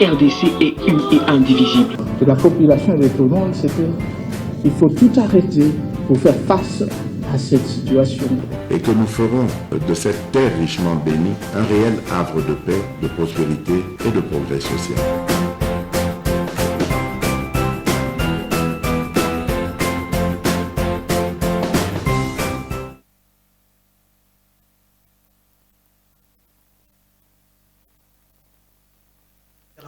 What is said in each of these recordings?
RDC est une et indivisible. De la population et de tout le monde, c'est qu'il faut tout arrêter pour faire face à cette situation. Et que nous ferons de cette terre richement bénie un réel havre de paix, de prospérité et de progrès social.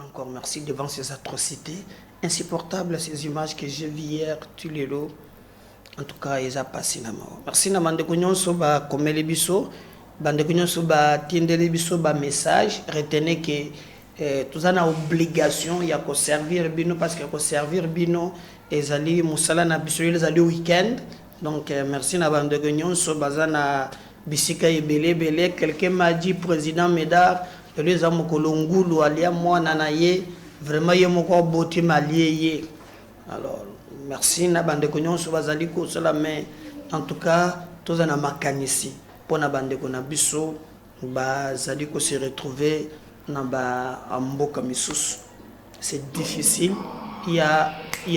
Encore merci devant ces atrocités insupportables, ces images que j'ai vues hier, Tulelo. En tout cas, ils ont passé la mort. Merci na bande kunyon so ba komele biso, bande kunyon so ba tiendele biso ba message, retenez que tous en a obligation ya ko servir bino parce que ko servir bino ezali musala na biso ezali week-end. Donc merci na bande kunyon so bazana bisika ebele bele. Quelqu'un m'a dit président Médard les amis kolongulu alia moi nanaye vraiment yemoko boti malié. Alors merci na bande konyon so bazali ko cela mais en tout cas tous en a makanisi pour na bande kona biso bazali ko se retrouver na ba amboka misusu. C'est difficile, il y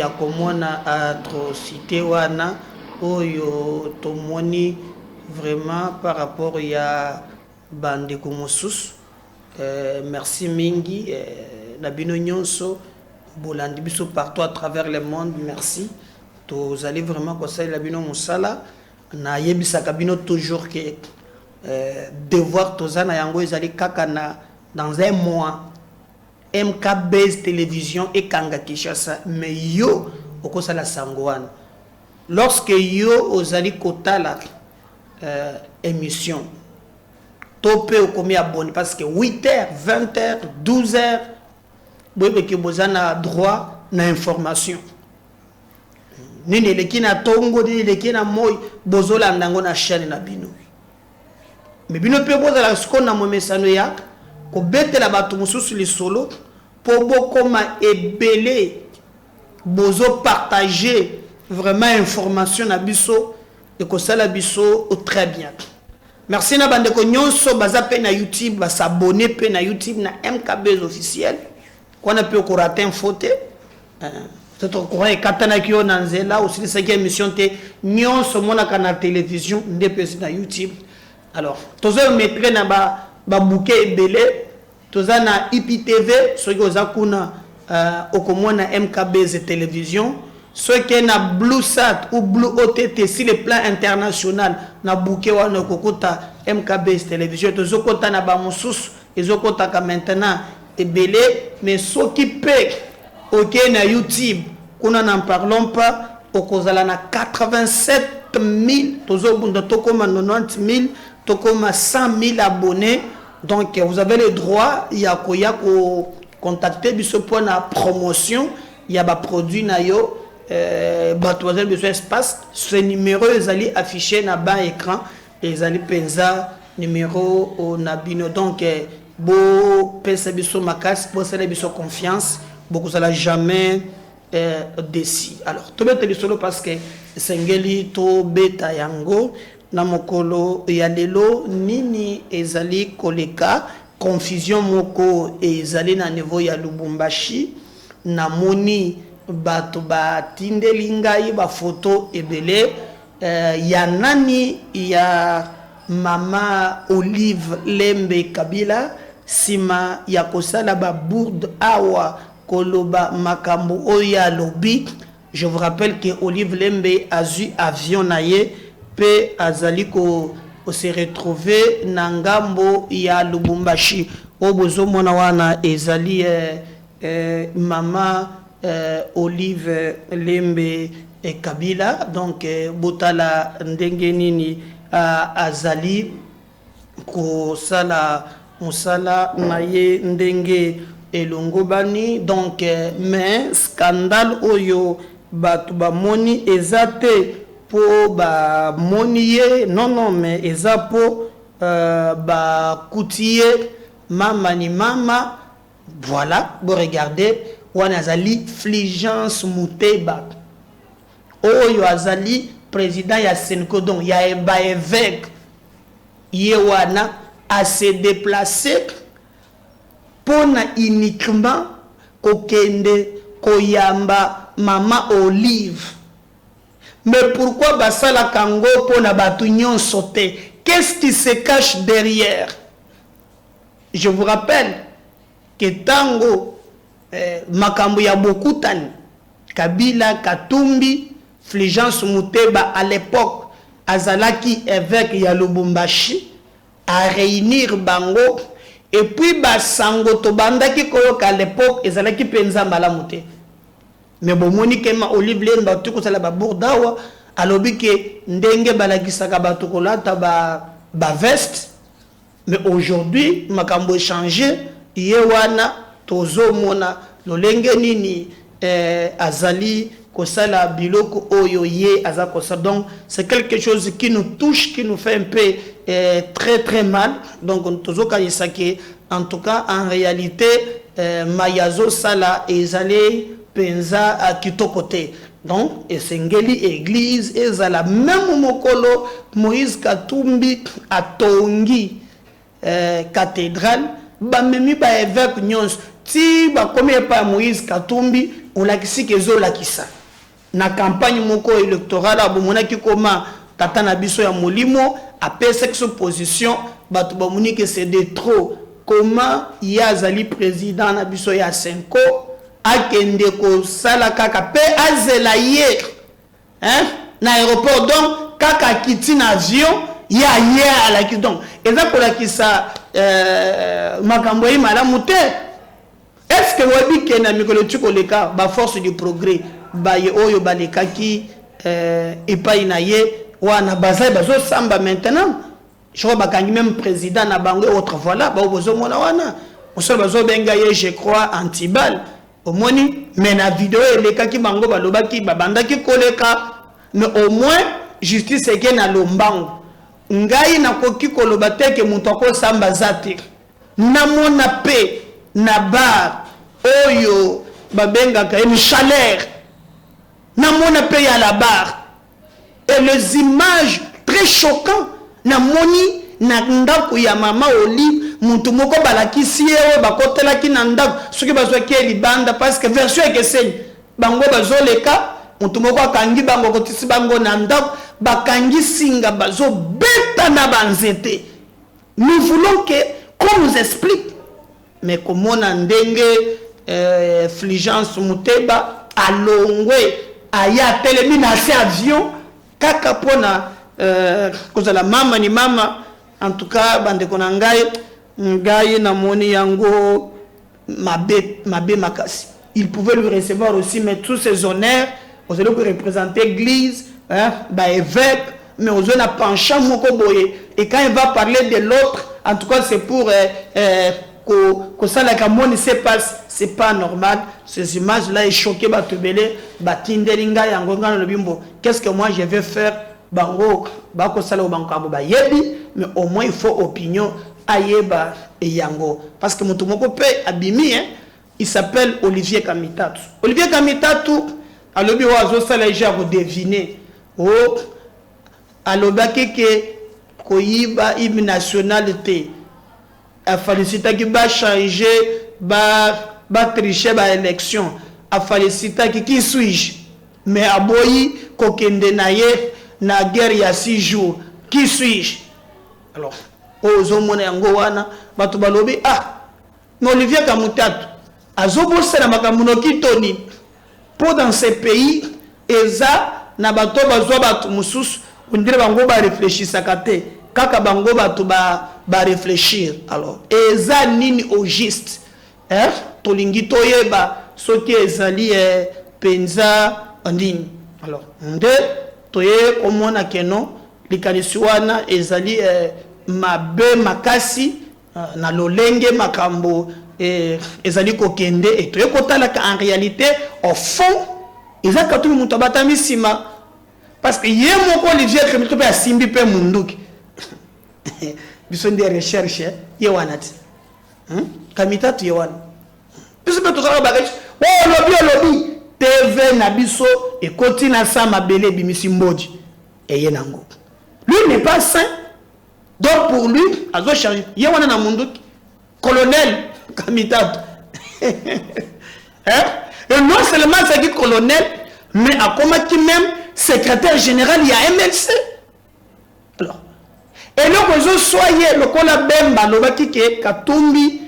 a comme na atrocité wana oyo tomoni vraiment par rapport ya bande komosus. Merci mingi na bino nyonso bolandi biso partout à travers le monde. Merci tous allez vraiment conseiller la bino musala na yebisa kabino toujours que devoir tozana yango ezali kaka na dans un mois MKB's télévision et Kanga Kinshasa mais yo okosala sangwana lorsque yo ozali kotala émission topé au combien abonné parce que 8h, 20h, 12h, vous avez droit à l'information. Nini leki na tongo, nini leki na moi, bozola ndango na chaîne na bino. Mais bino pe boza la skon na momesano ya, ko bete la batu mususu li solo, pour bokoma ebele, bozo partager vraiment information na biso, et ko sala biso très bien. Merci na bande ko nyonso baza pe na YouTube ba s'abonner pe na YouTube na MKB's officiel qu'on a pu ko rater un faute peut-être ko ay katana kio na nzela aussi cette émission te nyonso mona kana télévision ndepesi na YouTube. Alors tozo mettre na ba bouquet belé toza na IPTV soki oza kuna okomona MKB's télévision. Ce qui est na Blue Sat ou Blue OTT si le plan international na bouquet wana kokota MKB's télévision to zokota na ba mususu ezokota ka maintenant ebele mais ce qui peut OK na YouTube kuna n'en parlons pas okozala na 87 000 tozobunda tokoma 90 000 tokoma 100 000 abonnés donc vous avez le droit ya ko contacter biso pour na promotion ya ba produit na yo batoiselle besoin espace ce numéro ezali affiché na bas écran ezali penza numéro au nabino donc bo pesa biso makas bo sala biso confiance beaucoup ça la jamais déci. Alors to beta bisolo parce que sengeli to beta yango na mokolo ya lelo nini ezali koleka confusion moko ezali na niveau ya Lubumbashi na moni bato ba tindeli ngai ba photo ebele ya nani ya mama Olive Lembe Kabila sima ya kosala ba bourde awa koloba makambo oya lobby. Je vous rappelle que Olive Lembe a eu avion naye pe azali ko se retrouver na ngambo ya Lubumbashi obozo mona wana ezali mama Olive Lembe et Kabila donc botala ndenge nini azali ko sala musala naye ndenge elongobani donc mais scandale oyo batu ba moni ezate po ba moniye non mais ezapo ba koutiye mama ni mama voilà vous regardez wana azali Fulgence Muteba oyo azali président ya Senko donc ya eba évêque ye wana a se déplacer pour uniquement kokende koyamba Mama Olive. Mais pourquoi basala kango pour na batu nyonso te? Qu'est-ce qui se cache derrière? Je vous rappelle que tango makambo ya Bokutani, Kabila, Katumbi, Fulgence Muteba à l'époque azalaki évêque ya Lubumbashi à réunir bango et puis basango to bandaki koyoka à l'époque ezalaki penza malamu te. Mais bomoni ke ma Olive len batu ko sala ba bourdawa alobi ke ndenge balakisaka batu kolata ba veste. Mais aujourd'hui makambo changé yewana tozo mona lolenge nini azali kosala biloko oyo ye azakosa. Donc c'est quelque chose qui nous touche, qui nous fait un peu très mal. Donc tozo kayisake en tout cas en réalité mayazo sala ezali penza à kitokote. Donc esengeli église ezala même mokolo Moïse Katumbi atongi cathédrale ba memi ba évêque nyons ti ba komi pa Moïse Katumbi olakisi kezo lakisa na campagne moko électorale abomona ki koma tata na biso ya molimo apesa exposition batu ba moni que c'est de trop. Comment yazali président na biso ya 5 akende ko sala kaka pe azela ye na aéroport donc kaka kiti na avion ya ala ki donc eza ko lakisa makambo yi malamu te. Est-ce que wabi ke na mikolo tuko leka ba force du progrès ba ye oyo baleka ki epai na ye wana bazai bazo samba maintenant je crois bakangi même président na bango autre voilà ba bozo mona wana on bazo benga ye je crois Antibal omoni mais na vidéo eleka ki bango balobaki babandaki koleka mais au moins justice eke na lombango ngai na koki koloba te ke muto ko samba zate na mona pe na bar oyo babenga ka une chaleur na mona pe ya la bar et les images très choquantes na moni na ndako ya Mama Olive mutu moko balakisi yewe bakotelaki na ndako soki bazwaki libanda parce que version ekeseni bango bazoleka mutu moko akangi bango kotisi bango na ndako bakangi singa bazobeta na banzete. Nous voulons que qu'on nous explique. Mais comment on ndenge Fulgence Muteba alongwe aya telemi na avion kaka pona kozala mama ni mama. En tout cas bande kona ngai na moni yango mabe makasi. Il pouvait lui recevoir aussi mais tous ses honneurs aux élèves qui représentaient l'église ba évêque mais aux zones à penchant moko boye et quand il va parler de l'autre en tout cas c'est pour que ça la camone se passe. C'est pas normal. Ces images là est choqué batubele batindelinga yango ngana le bimbo. Qu'est-ce que moi je vais faire bango bako sala banko ba yebi mais au moins il faut opinion ayeba et yango parce que mutu moko pe abimi il s'appelle Olivier Kamitatu. Olivier Kamitatu alobi wazo sala ja ko deviner oh alobaki ke koyiba hymne nationalité a félicité qui va changer ba tricher ba élection a félicité qui suis-je mais aboyi kokende naye na guerre ya 6 jours qui suis-je alors ozomona yango wana batu balobi mais Olivier Kamitatu azobosela makambo kitoni pour dans ces pays eza na bato bazwa batu mususu ondire bango ba réfléchir sakate kaka bango batu ba réfléchir. Alors eza nini au juste tolingi toyeba soki ezali penza ndini. Alors nde toye komona keno likanisi wana ezali mabe makasi na lolenge makambo ezali kokende et toye kotala en réalité au fond eza katumi muto batami sima parce que yé moko Olivier Kamitatu pe asimbi pe munduki biso ndi recherche ye wanati Kamitatu ye wana biso pe tokala bagage lobi TV na biso et continue ça mabele bimisi mboji et ye nango lui n'est pas saint donc pour lui azo changer ye wana na munduki colonel Kamitatu Hein? Et non seulement c'est dit colonel, mais à comment qui même secrétaire général, il y a MLC. Alors, et le réseau soyez le kola bemba, le baki ke katumbi,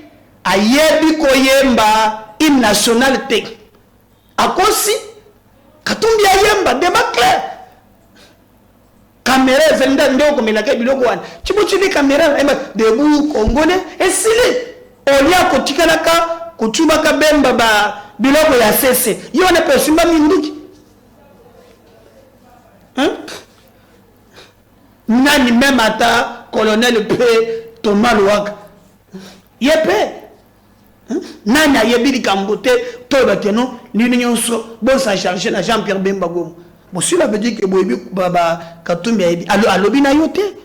a yebi koyemba, hymne national te. A kosi, katumbi a yemba, débat clair. Caméra, zenda ndoko melaka biloko wana. Chibuchi di caméra, debout congolais, et sili. Olia kotikalaka, kochubaka bemba ba biloko ya sese. Yo ne peut simba minduki. Hein? Nani même ata colonel P Thomas Louak. Yepé. Nani a yebi di kambote to bakeno ni nyonso bon sa charger na Jean-Pierre Bemba Gomo. Bon si la veut dire que boyebi baba Katumbi yebi alobi na yote.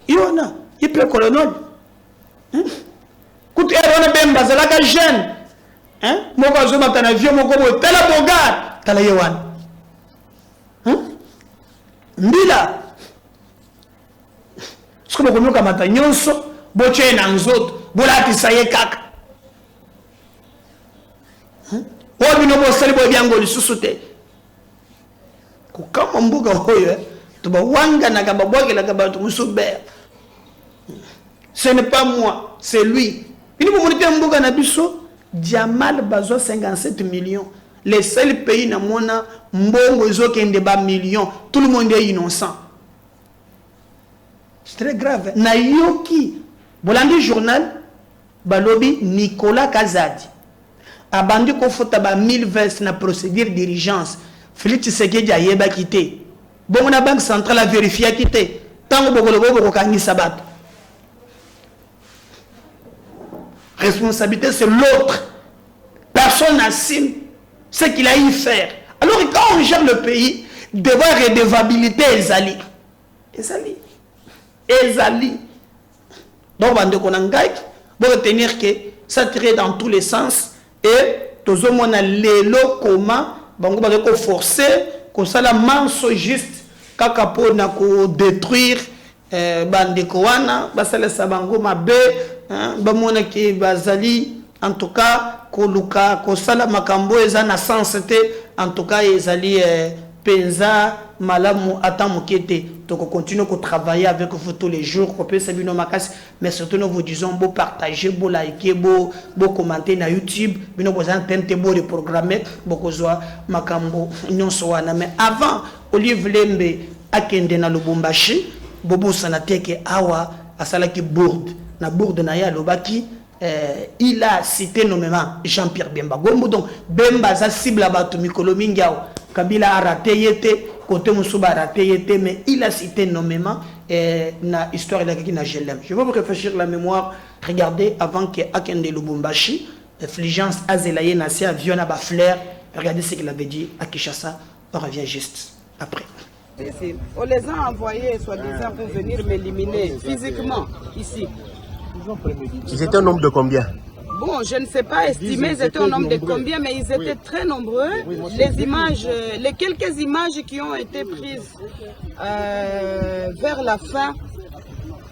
Yona, yepé colonel. Kout erona Bemba zalaka jeune. Hein? Moko zo matana vieux moko bo tala bogar tala yewan. Mbila ce que nous avons fait nyonso boche na nzoto bolati saye kaka obi no bosali bo byango lisusu te ko kama mbuga hoyo to ba wanga na kaba bwake la kaba to musubert. Ce n'est pas moi, c'est lui. Ini bo monite mbuga na biso Jamal bazo 57 millions. Les seuls pays na mona mbongo ezokende ba millions. Tout le monde est innocent. C'est très grave. Na yoki bolandi journal balobi Nicolas Kazadi abandi ko fota ba 1000 vers na procédure d'urgence. Félix Tshisekedi a yeba kité. Bon na banque centrale a vérifié kité. Tango bokolo boko kangisa bato. Responsabilité c'est l'autre. Personne n'assume ce qu'il a eu faire. Alors quand on gère le pays, devoir redevabilité Ezali. Donc on doit retenir que ça tire dans tous les sens et tout le monde a l'élo comment on va forcer que ça la manso juste kakapo na ko détruire bandekwana basala sabango mabe bamona ki bazali en tout cas koluka kosala makambo eza na sens te en tout cas ezali penza malamu atamukete donc on continue à travailler avec vous tous les jours qu'on peut sabino makas mais surtout nous vous disons beau partager beau liker beau commenter na YouTube bino bozan tente beau de programmer boko zwa makambo nyonso wana mais avant Olive Lembe akende na Lubumbashi bobo sanateke awa asalaki bourde na bourde na ya lobaki il a cité nommément Jean-Pierre Bemba Gombo donc Bemba za cible bato mikolo mingiao Kabila a raté yete côté Moussouba a raté yete mais il a cité nommément na histoire de na Gelem. Je vais vous réfléchir la mémoire. Regardez avant que Akende Lubumbashi Fulgence Azelaye Nassia Viona Bafler, regardez ce qu'il avait dit à Kinshasa. On revient juste après. On les a envoyés soi-disant pour venir m'éliminer physiquement ici. Ils étaient un nombre de combien? Bon, je ne sais pas estimer ils étaient un nombre de combien, mais ils étaient très nombreux. Les images, les quelques images qui ont été prises vers la fin,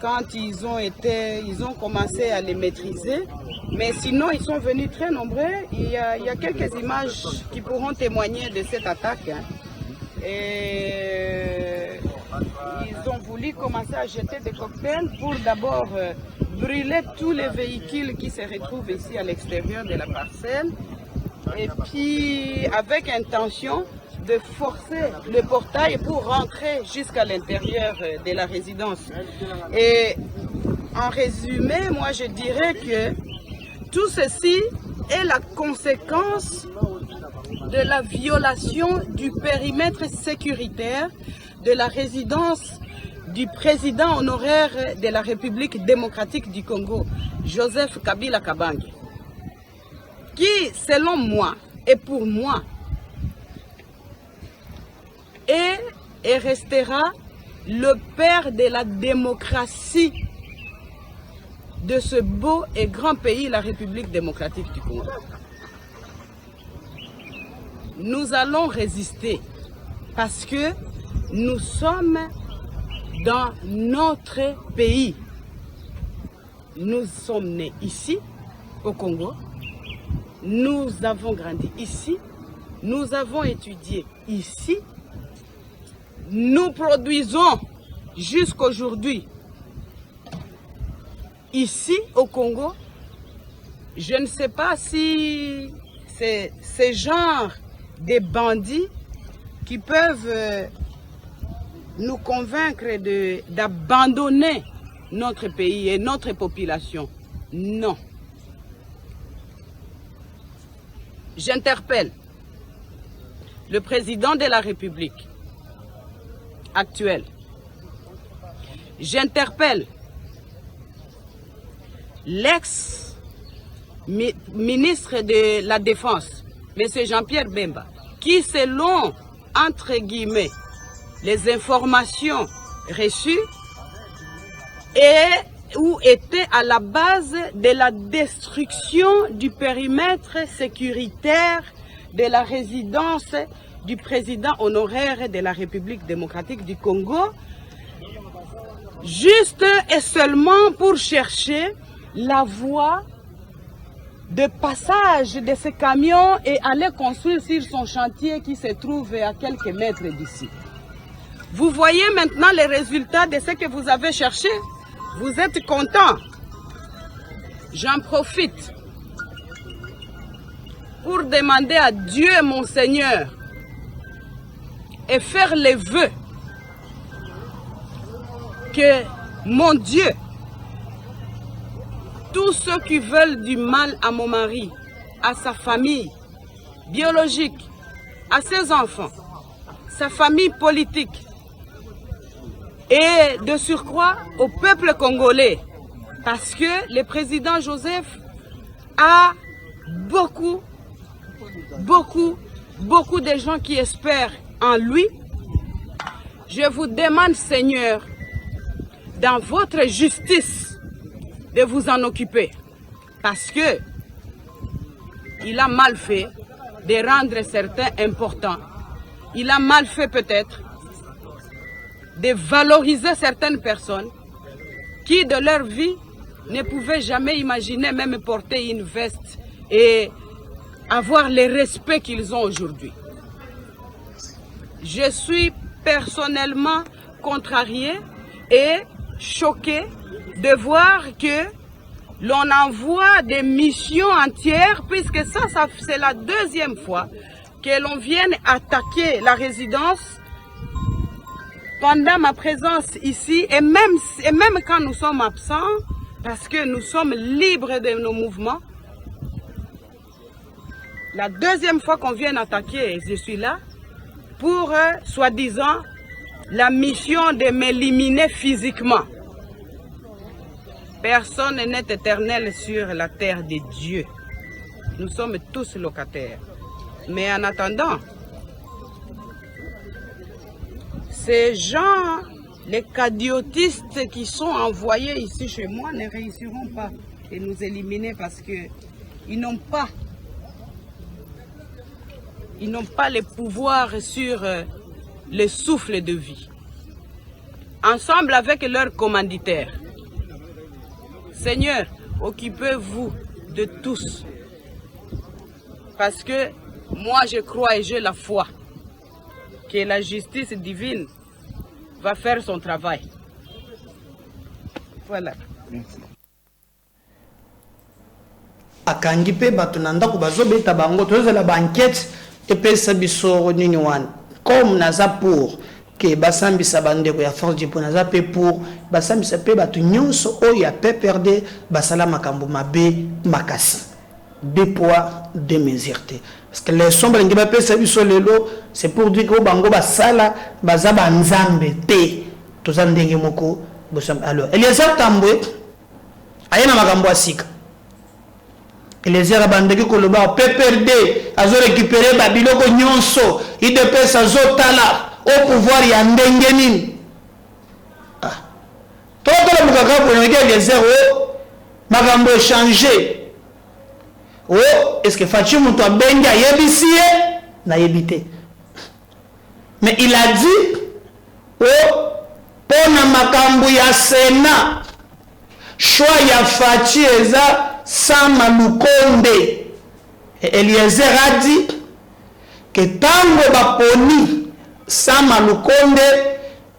quand ils ont commencé à les maîtriser. Mais sinon, ils sont venus très nombreux. Il y a quelques images qui pourront témoigner de cette attaque. Et ils ont voulu commencer à jeter des cocktails pour d'abord brûler tous les véhicules qui se retrouvent ici à l'extérieur de la parcelle et puis avec intention de forcer le portail pour rentrer jusqu'à l'intérieur de la résidence. Et en résumé, moi je dirais que tout ceci est la conséquence de la violation du périmètre sécuritaire de la résidence du président honoraire de la République démocratique du Congo, Joseph Kabila Kabange, qui, selon moi et pour moi, est et restera le père de la démocratie de ce beau et grand pays, la République démocratique du Congo. Nous allons résister parce que nous sommes dans notre pays. Nous sommes nés ici, au Congo. nous avons grandi ici, nous avons étudié ici, nous produisons jusqu'aujourd'hui ici au Congo. Je ne sais pas si c'est ce genre de bandits qui peuvent nous convaincre d'abandonner notre pays et notre population. Non. J'interpelle le président de la République actuel. J'interpelle l'ex-ministre de la Défense, M. Jean-Pierre Bemba, qui, selon, entre guillemets, les informations reçues, ou était à la base de la destruction du périmètre sécuritaire de la résidence du président honoraire de la République démocratique du Congo, juste et seulement pour chercher la voie de passage de ce camion et aller construire sur son chantier qui se trouve à quelques mètres d'ici. Vous voyez maintenant les résultats de ce que vous avez cherché. Vous êtes content. J'en profite pour demander à Dieu, mon Seigneur, et faire les vœux que, mon Dieu, tous ceux qui veulent du mal à mon mari, à sa famille biologique, à ses enfants, sa famille politique, et de surcroît au peuple congolais, parce que le président Joseph a beaucoup de gens qui espèrent en lui. Je vous demande, Seigneur, dans votre justice, de vous en occuper, parce que il a mal fait de rendre certains importants. Il a mal fait peut-être de valoriser certaines personnes qui, de leur vie, ne pouvaient jamais imaginer même porter une veste et avoir le respect qu'ils ont aujourd'hui. Je suis personnellement contrariée et choquée de voir que l'on envoie des missions entières, puisque ça c'est la deuxième fois que l'on vienne attaquer la résidence pendant ma présence ici, et même quand nous sommes absents, parce que nous sommes libres de nos mouvements. La deuxième fois qu'on vient attaquer, je suis là, pour, soi-disant, la mission de m'éliminer physiquement. Personne n'est éternel sur la terre de Dieu. Nous sommes tous locataires. Mais en attendant, ces gens, les cadiotistes qui sont envoyés ici chez moi ne réussiront pas à nous éliminer parce qu'ils n'ont pas le pouvoir sur le souffle de vie. Ensemble avec leurs commanditaires. Seigneur, occupez-vous de tous. Parce que moi je crois et j'ai la foi que la justice divine va faire son travail. Voilà. Merci. Akangi pe bato na ndako bazobeta bango tozela banquête epesa biso nini wana comme naza pour que basambisa bandeko ya force du naza pe pour basambisa pe bato nyonso oyo ya PPRD basala makambo mabe makasi. Deux poids, deux mesures. Parce que les sombres qui va passer sur le lot, c'est pour dire que bango basala bazaba nzambe te. Tout ça ndenge moko bosam. Alors, Eliezer Tambwe ayena makambo asika. Eliezer bandeki koloba PPRD azo récupérer babiloko nyonso, IDPS azo tala au pouvoir ya ndenge nini. Ah. Toto la mukaka pour Eliezer makambo changer. Oh, est-ce que Fatou Moutou Benga a yébissé? N'a yébité. Mais il a dit, oh, pour na makambu ya Sénat, choix ya Fatou Eza sans Malukonde. Et Eliezer a dit que tango baponi Sama Lukonde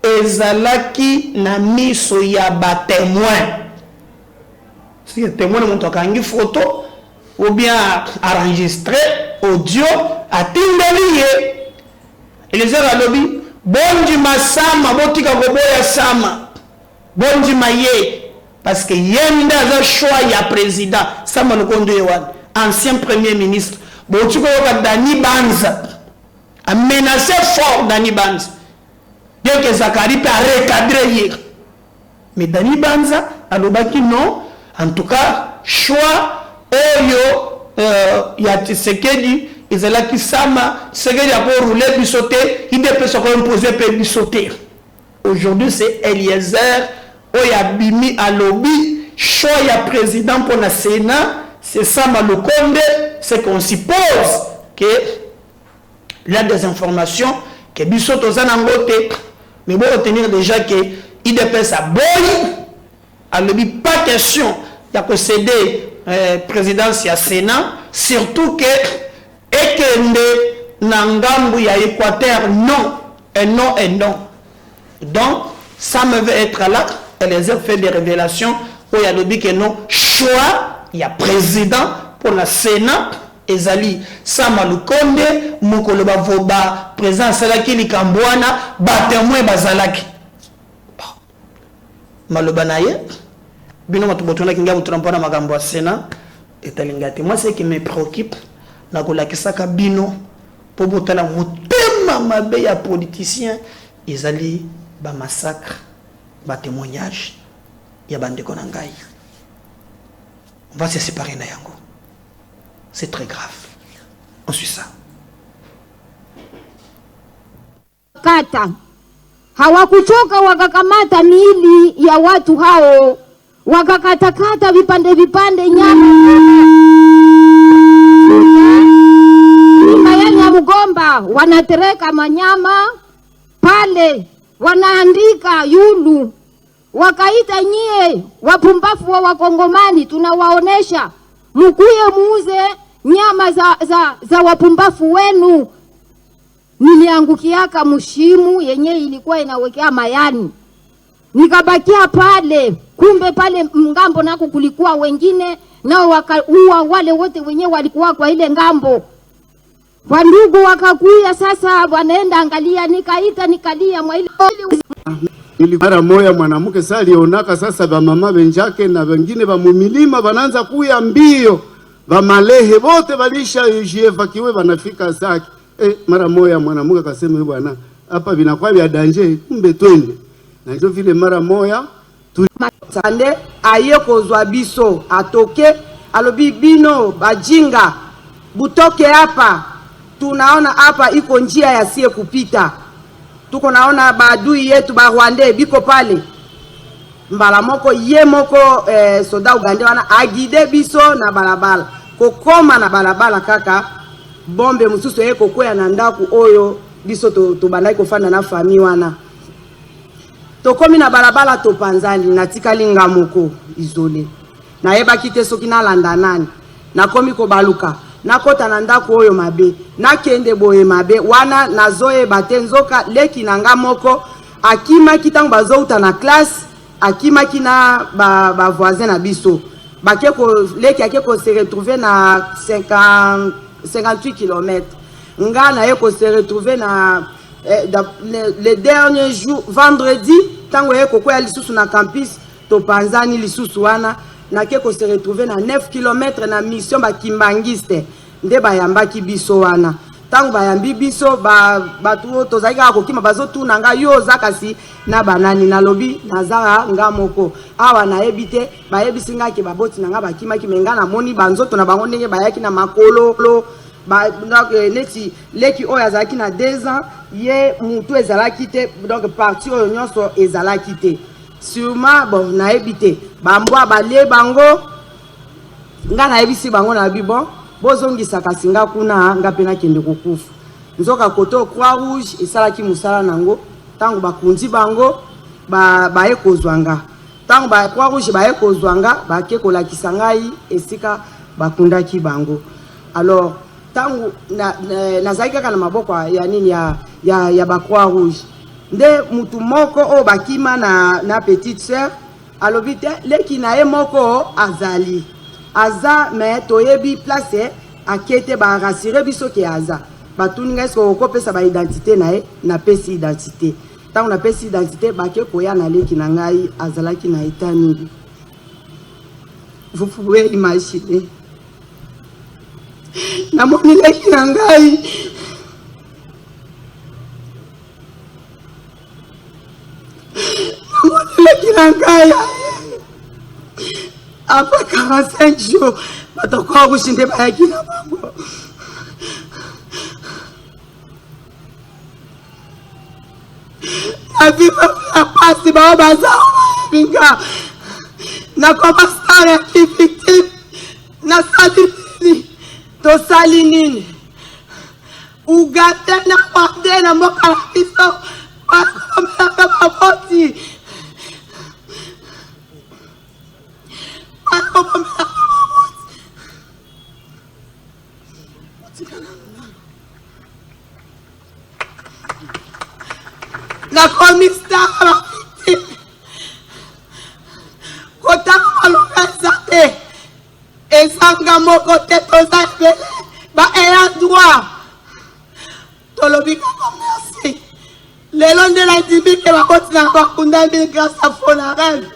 ezalaki na miso ya ba témoin. Si le témoin montre une photo ou bien enregistré audio à Tindeliye. Eliezer alobi bonji masama botika koboya sama. Bonji maye parce que yenda za choix ya président Sama Lukonde Yewan, ancien premier ministre. Botuko ka Dani Banza a menacé fort Dani Banza. Bien que Zakari peut recadrer hier. Mais Dani Banza alobaki non. En tout cas, choix oyo ya Tshisekedi ezalaki sama Tshisekedi a pour rouler bisoté, il peut se imposer per bisoté. Aujourd'hui c'est Eliezer oya bimi alobi choix ya président pour le Sénat, c'est Sama Lukonde, c'est qu'on suppose que il y a des informations que bisoto zanangote, mais bon retenir déjà que IDPS a boy. Alors, pas question de céder présidence à Sénat, surtout que Ekende Nangambu ya Équateur, non, et non, et non. Donc, ça me veut être là, et les a fait des révélations où il y a le dit que non, choix, il y a président pour le Sénat, Ezali, Sama Lukonde, Mukoloba Voba, président Salaki Likambouana, Batemwe Bazalaki. Malobanaye. Bino matubotona kinga muturampana magambo ya Sénat etalingati. Moi ce qui me préoccupe na kolakisaka bino po botala mutema mabe ya politicien ezali ba massacre ba témoignage ya bandeko na ngai. On va se séparer na yango. C'est très grave. On suit ça. Kata hawakuchoka wakakamata miili ya watu hao, wakakatakata vipande vipande nyama ya Mugomba, wanatereka manyama pale, wanaandika yulu, wakaita nyie wapumbafu wa Wakongomani, tunawaonesha mkuye muuze nyama za wapumbafu wenu. Niliangukiaka mushimu yenye ilikuwa inawekea mayani, nikabakia pale. Kumbe pale ngambo nako kulikuwa wengine nao wakaua wale wote wenye walikuwa kwa ile ngambo. Wandugu wakakuya sasa wanaenda angalia, nikalia mwa ile ili mara moya mwanamke sasa alionaka sasa ba mama benjake na wengine ba mumilima wanaanza kuya mbio, ba malehe wote walisha evacuer wanafika zake. Mara moya mwanamke akasema bwana hapa vinakuwa vya danger, kumbe twende. Na ndio vile mara moya Sande aye kozwa biso atoke alobi bino bajinga butoke hapa, tunaona hapa iko njia ya sie kupita, tuko naona badui yetu ba Rwanda biko pale mbala moko ye moko soda Uganda wana agide biso na balabala kokoma na balabala kaka bombe mususu eko kwea na ndaku oyo biso to bandai kofanda na fami wana tokomi na balabala to panzali na tikali ngamoko izole na yeba kite soki na landa nani na komi ko baluka na kota na ndaku oyo mabe na kende boye mabe wana na zoe batenzoka leki na ngamoko akima kitango bazouta na classe akima kina ba voisin na biso bakeko leki akeko se retrouver na 58 km. Nga na yeko se retrouver na le dernier jour vendredi tango yeko kwa lisusu na campus to panzani lisusu wana na keko se retrouver na 9 km na mission ba kimbangiste nde bayambaki biso wana tango bayambi biso ba tu to zaika ko kima bazo tu nanga yo zakasi na banani na lobi nazara ngamoko awa na ebite bayebisinga ke baboti nanga bakima kimenga na moni banzoto na bango ndenge bayaki na makolo donc neti leki oya zaki na 2 ans ye mutu ezalaki te, donc parti oyo nyonso ezalaki te sûrement bon na ebite bambwa bale bango nga na ebisi bango na bibon bozongisa kasinga kuna nga pena kende kokufa nzoka koto Croix Rouge esalaki musala nango tango bakunzi bango baye kozwanga tango ba Croix Rouge baye kozwanga bake kolakisa ngai esika bakundaki bango Alors tangu nazali kaka na maboko ya nini ya ba Croix Rouge nde mutu moko o bakima na petite sœur alobite leki na ye moko azali aza me toyebi place akete ba rassurer biso ke aza batuninga esko okopesa ba identité na ye na pesi identité tangu na pesi identité bake koya na leki na ngai azalaki na etani. Vous pouvez imaginer na moni leki na ngai après 45 jours batokwa kushinde bayaki na bango aviva ya pasi bao bazao binga na koma stare ki victime na sadini to salinini ugate na pande na moka biso ba maboti la commissaire kota malokazate ezanga moko te tozapele ba eya droit tolobika merci lelo nde na dibike bakotina bakunda mbi grâce à Fonarel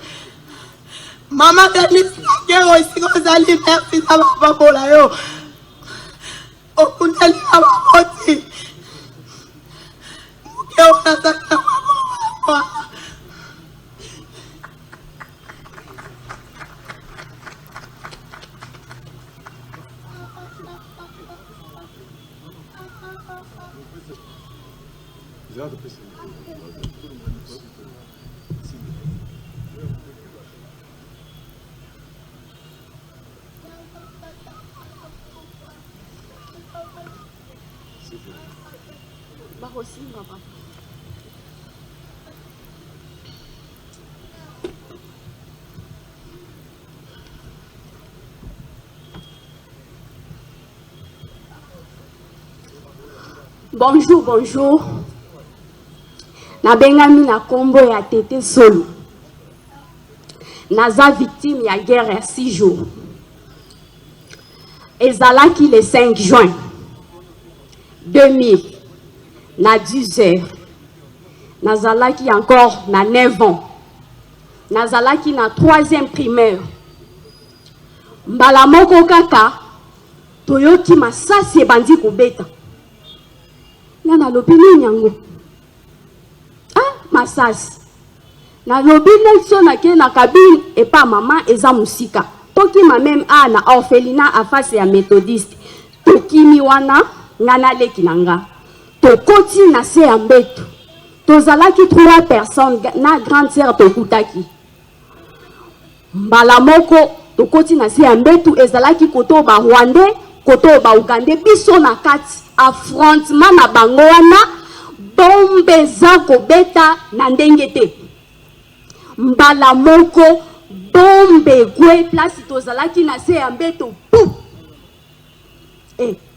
Maman Denise Kero ici kozali merci na babola yo okundeli na bakoti mukeo nasaka kwa Bonjour, bonjour. Nabengami na kombo ya Tete Solo. Naza victime ya guerre ya 6 jours. Ezalaki le 5 juin 2000 na 10 heures. Nazalaki encore na 9 ans. Nazalaki na 3e primaire. Mbala moko kaka toyoki masasi ebandi kobeta. Na lobi nyango. Masasi. Na lobi nelso na ke na kabine et pas maman eza musika. Toki ma même na orphelinat à face ya méthodiste. Toki mi wana ngana leki nanga. Tokoti na se ya mbetu. Tozalaki 3 personnes na grande sœur tokutaki. Mbala moko tokoti na se ya mbetu ezalaki koto ba Rwandais, koto ba Ugandais biso na kati. Affrontement na bango wana bombe za kobeta na ndenge te. Mbala moko bombe gwe place tozalaki na se ya mbeto pou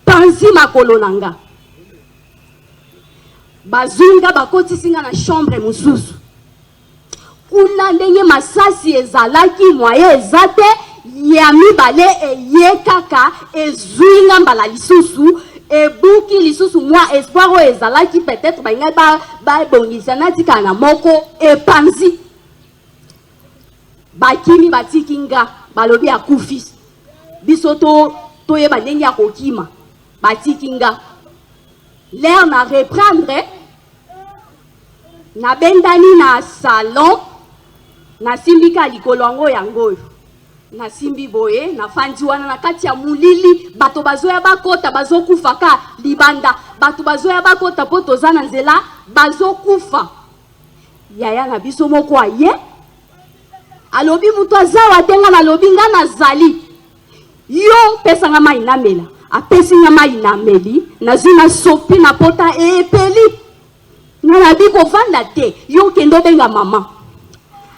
panzi makolo nanga bazunga bakoti singa na chambre mususu kuna ndenge masasi ezalaki moye ezate ya mibale eye kaka ezwinga mbala lisusu ebuki lisusu mwa espoir o ezalaki peut-être bainga ba bongisa na tika na moko epanzi bakimi batikinga balobi akufi biso to yeba ndenge ya kokima batikinga l'air na reprendre na bendani na salon na simbika likolo yango yango na simbi boye na fandi wana na kati ya mulili bato bazoya bakota bazokufa ka libanda bato bazoya bakota po toza na nzela bazokufa yaya na biso moko aye alobi mutu azawa tenga na lobi nga nazali yo pesa nga mai namela apesi nga mai nameli nazina sopi na pota epeli nga nabi kovanda te yo kendo benga mama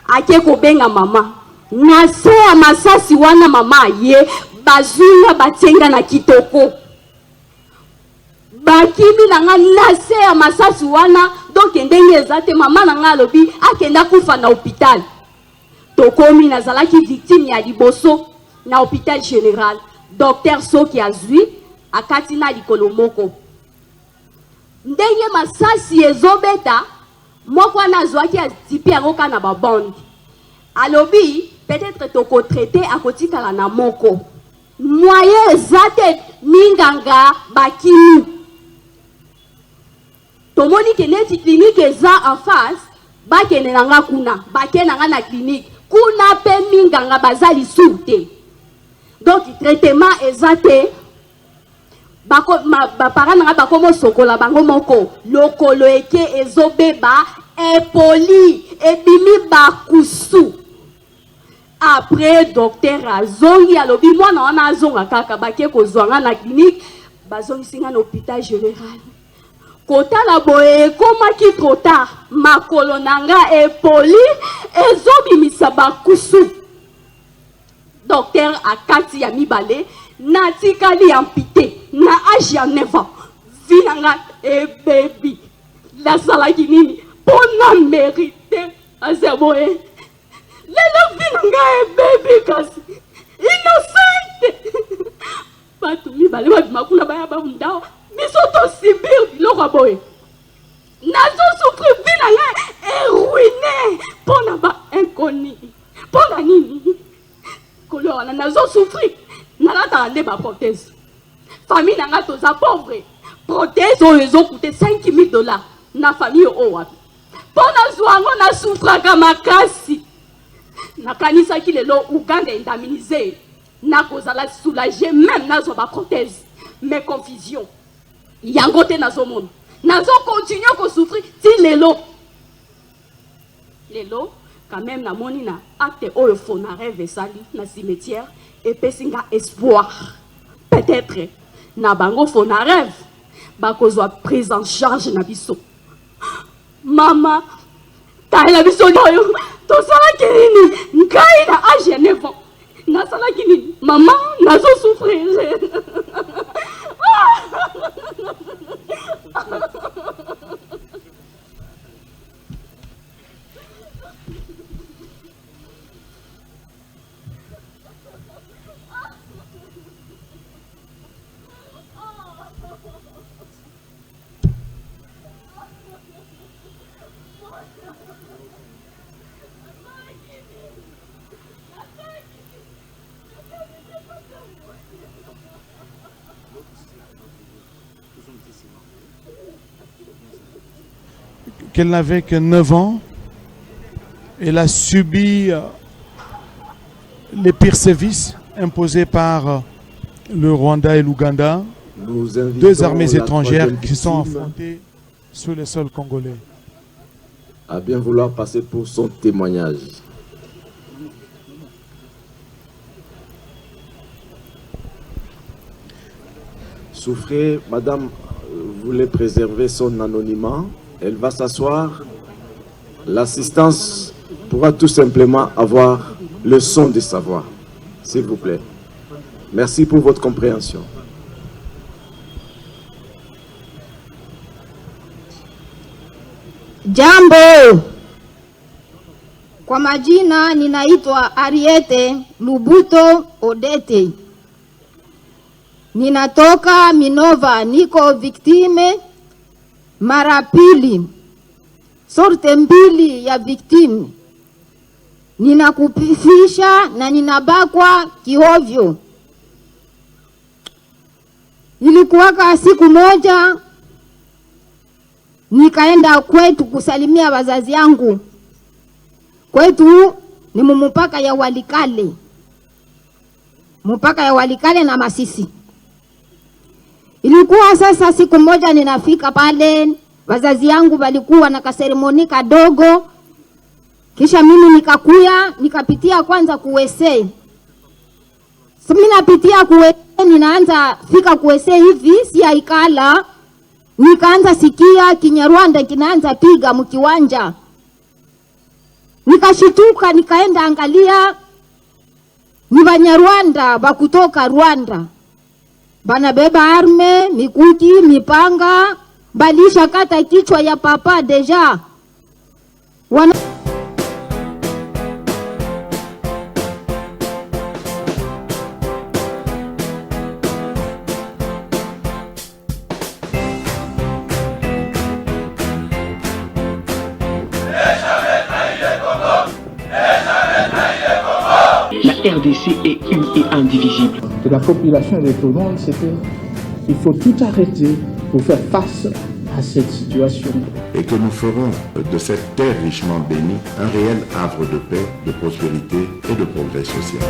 ake kobenga mama na se ya masasi wana mama ye bazunga batenga na kitoko bakimi nanga nase ya masasi wana donc ndenge ezate mama nanga lobi akenda kufa na hôpital tokomi nazalaki victime ya liboso na hôpital général docteur soki azwi akati na likolo moko ndenge masasi ezobeta moko wana azwaki atipi yango kana babonde alobi peut-être toko traité akotikala na moko moyen ezate minganga bakimi tomoni ke neti clinique eza en face bakene nanga kuna bakene nanga na clinique kuna pe minganga bazali soute donc traitement ezate bako parents nanga bakomo sokola bango moko lokolo eke ezobeba epoli ebimi bakusu après docteur azongi alobi mwana wana azonga kaka bake kozwanga na clinique bazongi singa na hôpital général kotala boye ekomaki trop tard makolo nanga epoli ezobimisa bakusu docteur akati ya mibale natikali ampité na âge ya 9 ans vi nanga ebebi nazalaki nini mpona mérite ase boye lelo vi nanga ebebi kasi innocente bato mibale babima kuna baya babundao biso tosibir biloko boye nazosouffrir vi nanga eruine mpona bainconi mpona nini kolo wana nazosouffrir nalataka nde baprothèse famille nanga toza pauvre prothèse oyo ezokute 5 000 $ na famille oyo wapi mpona zwa yango nasouffraka makasi nakanisaki lelo Uganda indemnisé nakozala soulagé même nazwa baprothèse mais confusion yango te nazomona nazokontinue kosouffrir ti lelo quand même namoni na acte oyo fo na rêve esali na cimetière epesinga espoir peut-être na bango fo na rêve bakozwa prise en charge na biso mama taela biso oyo tosalaki nini ngai na âge ya 9 ans nasalaki nini mama nazosouffrir qu'elle n'avait que 9 ans. Elle a subi les pires sévices imposés par le Rwanda et l'Ouganda, deux armées étrangères qui sont affrontées sur le sol congolais. À bien vouloir passer pour son témoignage. Souffrez, madame voulait préserver son anonymat. Elle va s'asseoir. L'assistance pourra tout simplement avoir le son de sa voix. S'il vous plaît. Merci pour votre compréhension. Jambo. Kwa majina ninaitwa Ariete Lubuto Odete. Ninatoka Minova, niko viktime mara pili. Sorte mbili ya victime. Ninakupifisha na ninabakwa kihovyo. Ilikuwaka siku moja nikaenda kwetu kusalimia wazazi yangu. Kwetu ni mpaka ya Walikale. Mpaka ya Walikale na Masisi. Ilikuwa sasa siku moja ninafika pale, wazazi yangu walikuwa na kaseremoni kadogo. Kisha mimi nikakuya, nikapitia kwanza kuwese. Mimi napitia kuwese, ninaanza fika kuwese hivi, si aikala. Nikaanza sikia Kinyarwanda kinaanza piga mkiwanja. Nikashituka, nikaenda angalia. ni Banyarwanda bakutoka Rwanda, banabeba arme, mikuki, mipanga, balisha kata kichwa ya papa deja wana La RDC est une et indivisible. De la population et de tout le monde, c'est qu'il faut tout arrêter pour faire face à cette situation. Et que nous ferons de cette terre richement bénie un réel havre de paix, de prospérité et de progrès social.